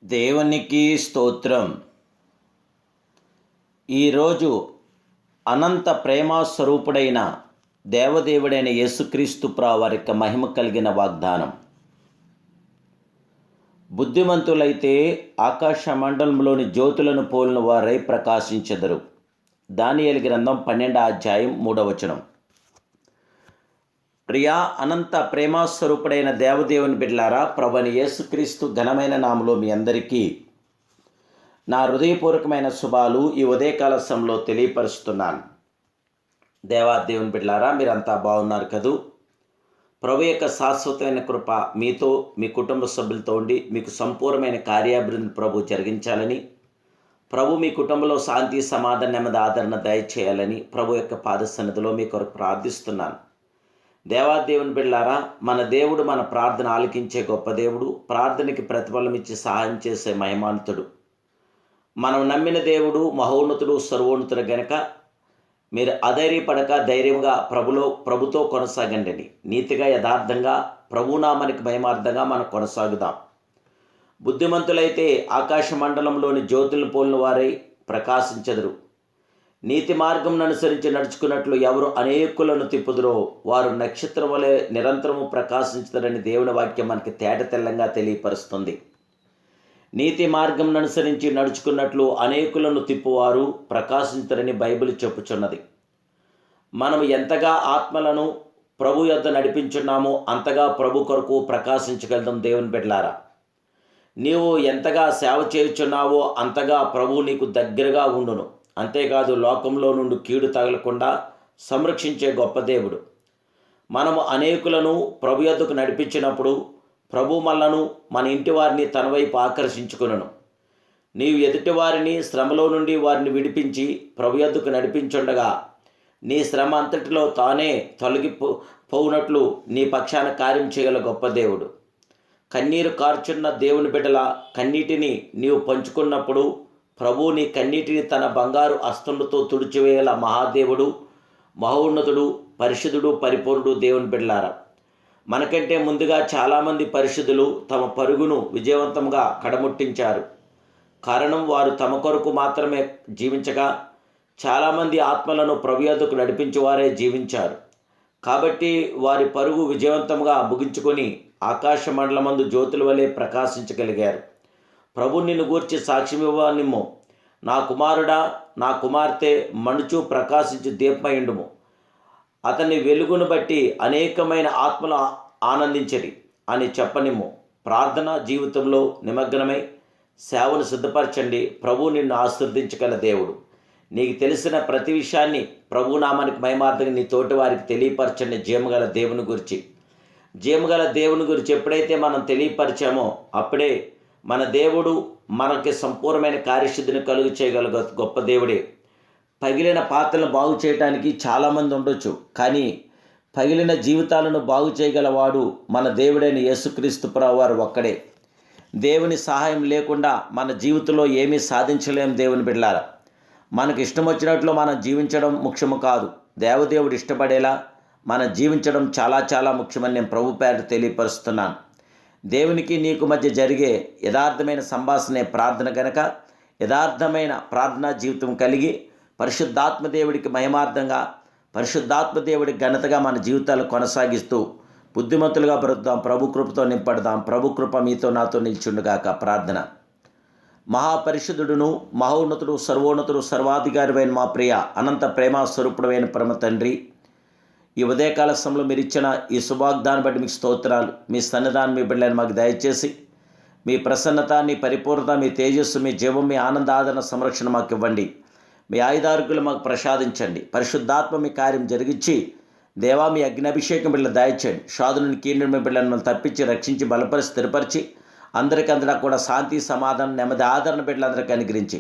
దేవునికి స్తోత్రం. ఈరోజు అనంత ప్రేమ స్వరూపుడైన దేవదేవుడైన యేసుక్రీస్తు వారి యొక్క మహిమ కలిగిన వాగ్దానం. బుద్ధిమంతులైతే ఆకాశ మండలంలోని జ్యోతులను పోలిన వారై ప్రకాశించెదరు. దానియేలు గ్రంథం 12వ అధ్యాయం 3వ వచనం. ప్రియా అనంత ప్రేమస్వరూపుడైన దేవదేవుని బిడ్డలారా, ప్రభువైన యేసుక్రీస్తు ఘనమైన నామములో మీ అందరికీ నా హృదయపూర్వకమైన శుభాలు ఈ ఉదయకాల సమయంలో తెలియపరుస్తున్నాను. దేవాదేవుని బిడ్డలారా, మీరంతా బాగున్నారు కదూ? ప్రభు యొక్క శాశ్వతమైన కృప మీతో మీ కుటుంబ సభ్యులతో ఉండి మీకు సంపూర్ణమైన కార్యాభివృద్ధి ప్రభు జరిగించాలని, ప్రభు మీ కుటుంబంలో శాంతి సమాధానం నెమ్మది ఆదరణ దయచేయాలని ప్రభు యొక్క పాద సన్నిధిలో మీ కొరకు ప్రార్థిస్తున్నాను. దేవాదేవుని బిడ్డలారా, మన దేవుడు మన ప్రార్థన ఆలకించే గొప్ప దేవుడు, ప్రార్థనకి ప్రతిఫలం ఇచ్చి సహాయం చేసే మహిమాన్వితుడు. మనం నమ్మిన దేవుడు మహోన్నతుడు, సర్వోన్నతుడు గనక మీరు అధైర్యపడక ధైర్యంగా ప్రభుతో కొనసాగండి. నీతిగా యథార్థంగా ప్రభునామానికి మహిమార్థంగా మనం కొనసాగుదాం. బుద్ధిమంతులైతే ఆకాశ మండలంలోని జ్యోతులను పోలిన వారై ప్రకాశించెదరు. నీతి మార్గం అనుసరించి నడుచుకున్నట్లు ఎవరు అనేకులను తిప్పుదురో వారు నక్షత్రం వలె నిరంతరము ప్రకాశించుతారని దేవుని వాక్యం మనకి తేటతెల్లంగా తెలియపరుస్తుంది. నీతి మార్గం అనుసరించి నడుచుకున్నట్లు అనేకులను తిప్పువారు ప్రకాశించుతారని బైబిల్ చెప్పుచున్నది. మనం ఎంతగా ఆత్మలను ప్రభు యొద్ద నడిపించున్నామో అంతగా ప్రభు కొరకు ప్రకాశించగలుగుతాం. దేవుని బిడ్డలారా, నీవు ఎంతగా సేవ చేయుచున్నావో అంతగా ప్రభు నీకు దగ్గరగా ఉండును. అంతేకాదు, లోకంలో నుండి కీడు తగలకుండా సంరక్షించే గొప్ప దేవుడు. మనము అనేకులను ప్రభు యొద్దకు నడిపించినప్పుడు ప్రభు మనలను మన ఇంటి వారిని తన వైపు ఆకర్షించుకును. నీవు ఎదుటి వారిని శ్రమలో నుండి వారిని విడిపించి ప్రభు యొద్దకు నడిపించుండగా నీ శ్రమ అంతటిలో తానే తొలగిపోవునట్లు నీ పక్షాన కార్యం చేయగల గొప్ప దేవుడు. కన్నీరు కార్చున్న దేవుని బిడ్డల కన్నీటిని నీవు పంచుకున్నప్పుడు ప్రభు నీ కన్నీటిని తన బంగారు హస్తములతో తుడిచివేయాల మహాదేవుడు, మహోన్నతుడు, పరిశుద్ధుడు, పరిపూర్ణుడు. దేవుని బిడ్డలారా, మనకంటే ముందుగా చాలామంది పరిశుద్ధులు తమ పరుగును విజయవంతంగా కడముట్టించారు. కారణం, వారు తమ కొరకు మాత్రమే జీవించగా చాలామంది ఆత్మలను ప్రభు యొద్దకు నడిపించేవారే జీవించారు. కాబట్టి వారి పరుగు విజయవంతంగా ముగించుకొని ఆకాశ మండలమందు జ్యోతుల వలె ప్రకాశించగలిగారు. ప్రభు నిన్ను గూర్చి సాక్ష్యమివ్వనిమ్ము. నా కుమారుడా, నా కుమార్తె, మనుచు ప్రకాశించి దీపమయుండుము. అతని వెలుగును బట్టి అనేకమైన ఆత్మలు ఆనందించరి అని చెప్పనిమ్ము. ప్రార్థన జీవితంలో నిమగ్నమై సేవను సిద్ధపరచండి. ప్రభు నిన్ను ఆశీర్వదించగల దేవుడు. నీకు తెలిసిన ప్రతి విషయాన్ని ప్రభునామానికి మహిమార్థంగా నీ తోటి వారికి తెలియపరచండి. జీవగల దేవుని గురించి ఎప్పుడైతే మనం తెలియపరిచామో అప్పుడే మన దేవుడు మనకి సంపూర్ణమైన కార్యసిద్ధిని కలుగు చేయగల గొప్ప దేవుడే. పగిలిన పాత్రలను బాగు చేయడానికి చాలామంది ఉండొచ్చు, కానీ పగిలిన జీవితాలను బాగు చేయగలవాడు మన దేవుడైన యేసుక్రీస్తు వారు ఒక్కడే. దేవుని సహాయం లేకుండా మన జీవితంలో ఏమీ సాధించలేం. దేవుని బిడ్డలారా, మనకు ఇష్టం వచ్చినట్లు మనం జీవించడం ముఖ్యము కాదు. దేవదేవుడు ఇష్టపడేలా మనం జీవించడం చాలా చాలా ముఖ్యమని నేను ప్రభు పేరు తెలియపరుస్తున్నాను. దేవునికి నీకు మధ్య జరిగే యథార్థమైన సంభాషణే ప్రార్థన కనుక యథార్థమైన ప్రార్థనా జీవితం కలిగి పరిశుద్ధాత్మ దేవుడికి మహిమార్థంగా, పరిశుద్ధాత్మ దేవుడికి ఘనతగా మన జీవితాలు కొనసాగిస్తూ బుద్ధిమంతులుగా బ్రతుకుదాం. ప్రభు కృపతో నింపడదాం. ప్రభు కృప మీతో నాతో నిల్చుండుగాక. ప్రార్థన. మహాపరిశుద్ధుడును, మహోన్నతుడు, సర్వోన్నతుడు, సర్వాధికారివైన మా ప్రియ అనంత ప్రేమ స్వరూపుడైన పరమ తండ్రి, ఈ ఉదయకాల సమయంలో మీరు ఇచ్చిన ఈ శుభాగ్దాన్ని బట్టి మీకు స్తోత్రాలు. మీ సన్నిధానం మీ బిడ్డలను మాకు దయచేసి మీ ప్రసన్నత, మీ పరిపూర్ణత, మీ తేజస్సు, మీ జీవం, మీ ఆనంద ఆదరణ సంరక్షణ మాకు ఇవ్వండి. మీ ఆయుధారోగ్యులు మాకు ప్రసాదించండి. పరిశుద్ధాత్మ మీ కార్యం జరిగించి దేవా మీ అగ్నిభిషేకం బిడ్డలు దయచేయండి. షాదుని కీంద్రం మీ బిడ్డలను మనం తప్పించి రక్షించి బలపరిచి స్థిరపరిచి అందరికందరూ కూడా శాంతి సమాధానం నెమ్మది ఆదరణ బిడ్డలందరికీ అనుగ్రహించి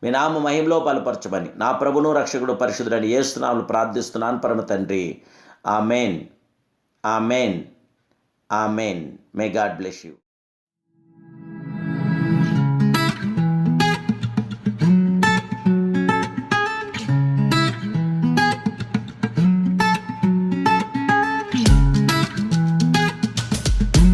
మీ నామ మహిమలో బలపరచమని నా ప్రభును రక్షకుడు పరిశుద్ధుడని యేసు నామములో ప్రార్థిస్తున్నాను పరమ తండ్రి. Amen, amen, amen. May God bless you.